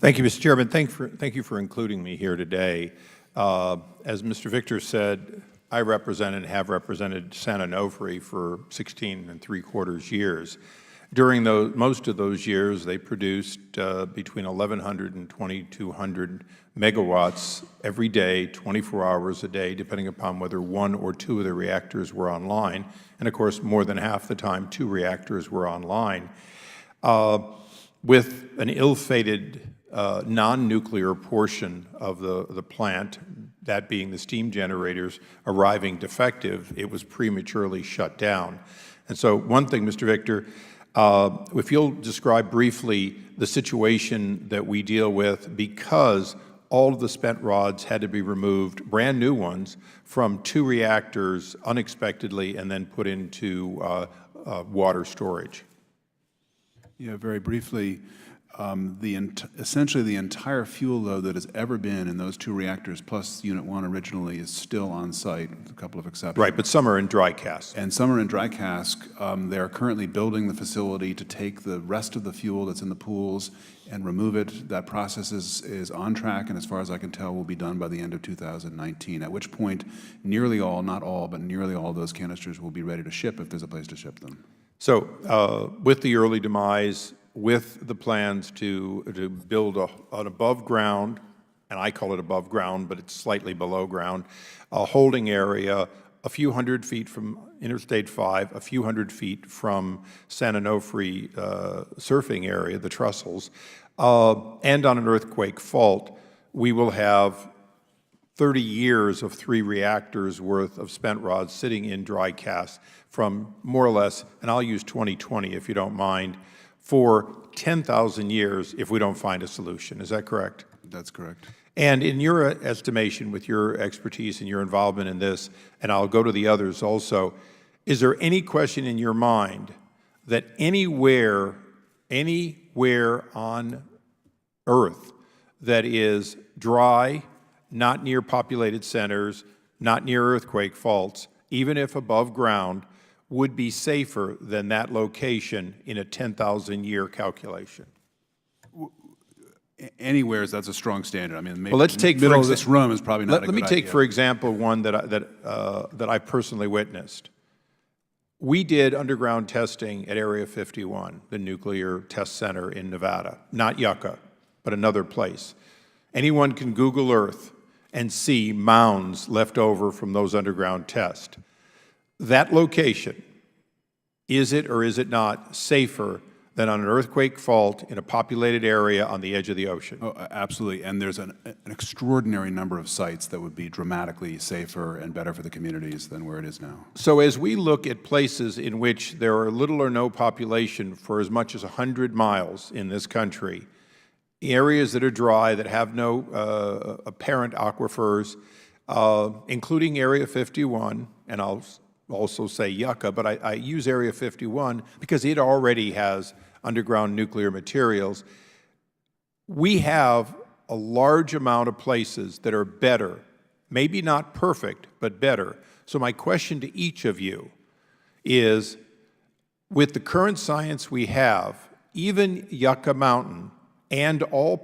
Thank you, Mr. Chairman. Thank you for including me here today. As Mr. Victor said, I represent and have represented San Onofre for 16¾ years. During most of those years, they produced between 1,100 and 2,200 megawatts every day, 24 hours a day, depending upon whether one or two of the reactors were online. And of course, more than half the time, two reactors were online. With an ill-fated non-nuclear portion of the plant, that being the steam generators, arriving defective, it was prematurely shut down. And so one thing, Mr. Victor, if you'll describe briefly the situation that we deal with, because all of the spent rods had to be removed, brand new ones, from two reactors unexpectedly and then put into water storage. Yeah, very briefly, essentially the entire fuel load that has ever been in those two reactors, plus Unit 1 originally, is still on site, with a couple of exceptions. Right, but some are in dry cask. And some are in dry cask. They are currently building the facility to take the rest of the fuel that's in the pools and remove it. That process is on track, and as far as I can tell, will be done by the end of 2019, at which point nearly all, not all, but nearly all those canisters will be ready to ship if there's a place to ship them. So with the early demise, with the plans to build an above ground, and I call it above ground, but it's slightly below ground, a holding area a few hundred feet from Interstate 5, a few hundred feet from San Onofre surfing area, the Trussels, and on an earthquake fault, we will have 30 years of 3 reactors worth of spent rods sitting in dry cask from more or less, and I'll use 2020 if you don't mind, for 10,000 years if we don't find a solution. Is that correct? That's correct. And in your estimation, with your expertise and your involvement in this, and I'll go to the others also, is there any question in your mind that anywhere on Earth that is dry, not near populated centers, not near earthquake faults, even if above ground, would be safer than that location in a 10,000-year calculation? Anywhere, that's a strong standard. I mean, maybe well, let's take middle of this room is probably not a good idea. Let me take, for example, one that I personally witnessed. We did underground testing at Area 51, the nuclear test center in Nevada, not Yucca, but another place. Anyone can Google Earth and see mounds left over from those underground tests. That location, is it or is it not safer than on an earthquake fault in a populated area on the edge of the ocean? Oh, absolutely. And there's an extraordinary number of sites that would be dramatically safer and better for the communities than where it is now. So as we look at places in which there are little or no population for as much as 100 miles in this country, areas that are dry, that have no apparent aquifers, including Area 51, and I'll also say Yucca, but I use Area 51 because it already has underground nuclear materials. We have a large amount of places that are better, maybe not perfect, but better. So my question to each of you is, with the current science we have, even Yucca Mountain and all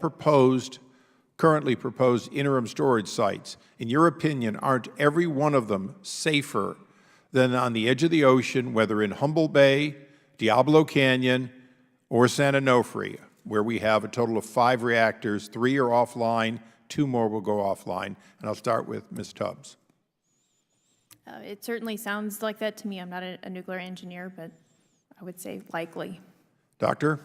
currently proposed interim storage sites, in your opinion, aren't every one of them safer than on the edge of the ocean, whether in Humboldt Bay, Diablo Canyon, or San Onofre, where we have a total of 5 reactors, 3 are offline, 2 more will go offline? And I'll start with Ms. Tubbs. It certainly sounds like that to me. I'm not a nuclear engineer, but I would say likely. Doctor?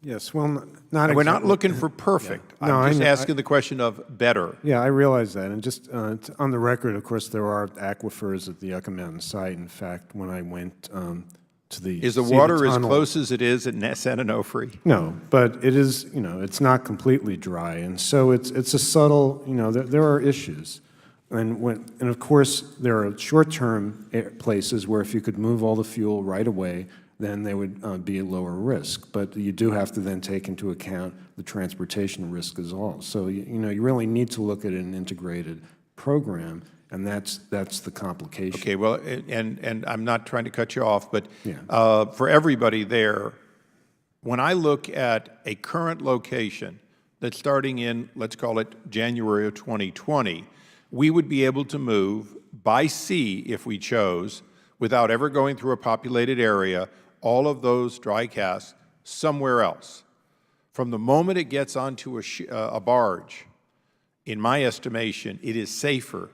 Yes, well, not we're not looking for perfect. Yeah. No, I'm just asking the question of better. Yeah, I realize that. And just on the record, of course, there are aquifers at the Yucca Mountain site. In fact, when I went to the Is the water as close as it is at San Onofre? No, but it is, it's not completely dry. And so it's a subtle, there are issues. And of course, there are short-term places where if you could move all the fuel right away, then there would be a lower risk. But you do have to then take into account the transportation risk as well. So you really need to look at an integrated program, and that's the complication. Okay, well, and I'm not trying to cut you off, but Yeah. for everybody there, when I look at a current location that starting in, let's call it January of 2020, we would be able to move by sea, if we chose, without ever going through a populated area, all of those dry casks somewhere else. From the moment it gets onto a barge, in my estimation, it is safer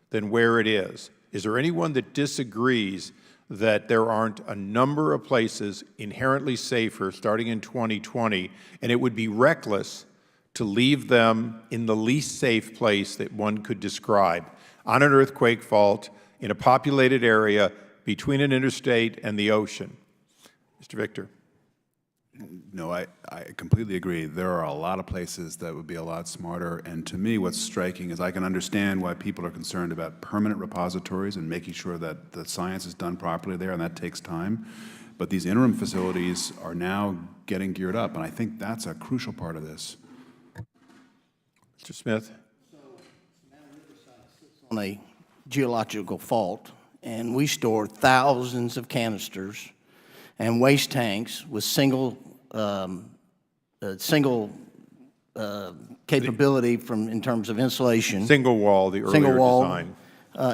than where it is. Is there anyone that disagrees that there aren't a number of places inherently safer starting in 2020, and it would be reckless to leave them in the least safe place that one could describe, on an earthquake fault, in a populated area, between an interstate and the ocean? Mr. Victor. No, I completely agree. There are a lot of places that would be a lot smarter, and to me what's striking is I can understand why people are concerned about permanent repositories and making sure that the science is done properly there, and that takes time. But these interim facilities are now getting geared up, and I think that's a crucial part of this. Mr. Smith. On a geological fault, and we store thousands of canisters and waste tanks with single capability in terms of insulation. Single wall, the earlier design.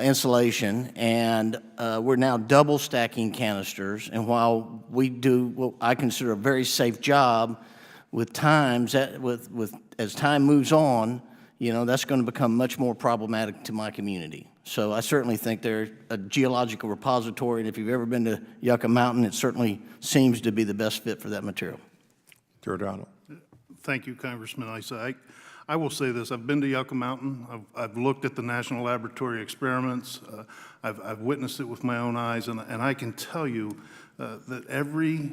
Insulation, and we're now double stacking canisters. And while we do what I consider a very safe job, with as time moves on, you know, that's going to become much more problematic to my community. So I certainly think they're a geological repository, and if you've ever been to Yucca Mountain, it certainly seems to be the best fit for that material. Giordano. Thank you, Congressman Issa. I will say this. I've been to Yucca Mountain. I've looked at the National Laboratory experiments. I've witnessed it with my own eyes, and I can tell you that every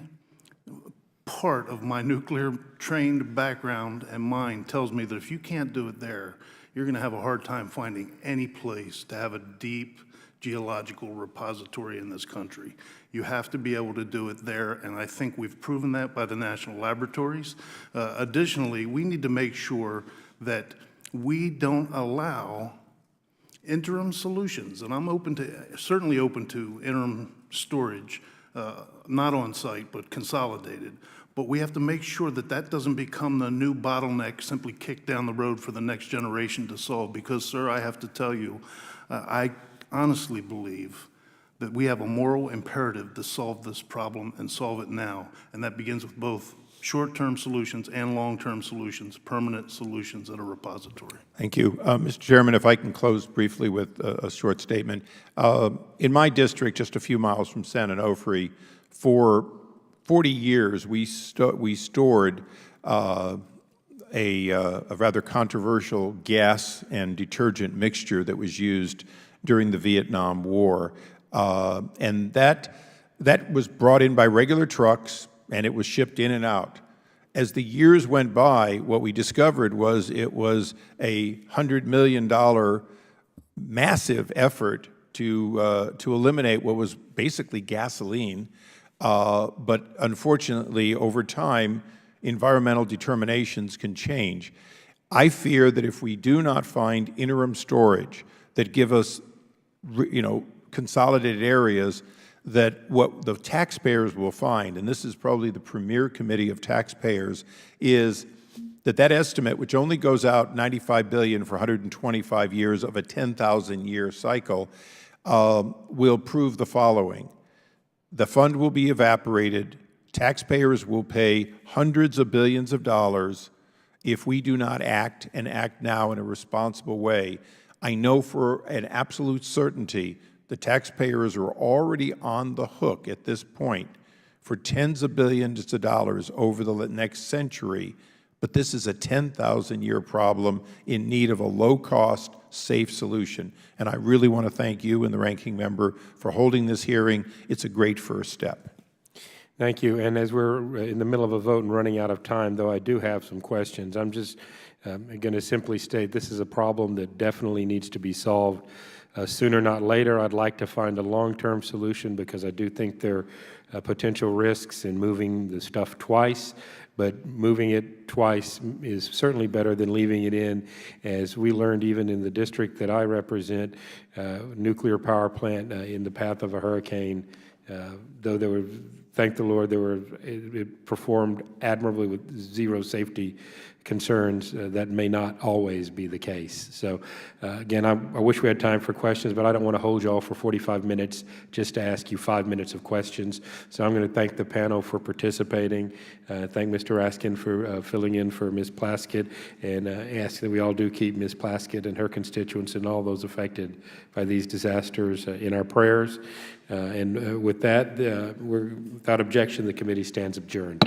part of my nuclear-trained background and mind tells me that if you can't do it there, you're going to have a hard time finding any place to have a deep geological repository in this country. You have to be able to do it there, and I think we've proven that by the national laboratories. Additionally, we need to make sure that we don't allow interim solutions, and I'm certainly open to interim storage, not on site, but consolidated. But we have to make sure that that doesn't become the new bottleneck simply kicked down the road for the next generation to solve. Because, sir, I have to tell you, I honestly believe that we have a moral imperative to solve this problem and solve it now. And that begins with both short-term solutions and long-term solutions, permanent solutions at a repository. Thank you. Mr. Chairman, if I can close briefly with a short statement. In my district, just a few miles from San Onofre, for 40 years, we stored a rather controversial gas and detergent mixture that was used during the Vietnam War. And that was brought in by regular trucks, and it was shipped in and out. As the years went by, what we discovered was it was a $100 million massive effort to eliminate what was basically gasoline. But unfortunately, over time, environmental determinations can change. I fear that if we do not find interim storage that give us, consolidated areas, that what the taxpayers will find, and this is probably the premier committee of taxpayers, is that estimate, which only goes out $95 billion for 125 years of a 10,000-year cycle, will prove the following. The fund will be evaporated. Taxpayers will pay hundreds of billions of dollars if we do not act, and act now in a responsible way. I know for an absolute certainty the taxpayers are already on the hook at this point for tens of billions of dollars over the next century, but this is a 10,000-year problem in need of a low-cost, safe solution. And I really want to thank you and the ranking member for holding this hearing. It's a great first step. Thank you. And as we're in the middle of a vote and running out of time, though I do have some questions, I'm just going to simply state this is a problem that definitely needs to be solved sooner, not later. I'd like to find a long-term solution because I do think there are potential risks in moving the stuff twice. But moving it twice is certainly better than leaving it in. As we learned even in the district that I represent, nuclear power plant in the path of a hurricane, though there were thank the Lord, it performed admirably with zero safety concerns. That may not always be the case. So again, I wish we had time for questions, but I don't want to hold you all for 45 minutes just to ask you 5 minutes of questions. So I'm going to thank the panel for participating, thank Mr. Raskin for filling in for Ms. Plaskett, and ask that we all do keep Ms. Plaskett and her constituents and all those affected by these disasters in our prayers. And with that, without objection, the committee stands adjourned.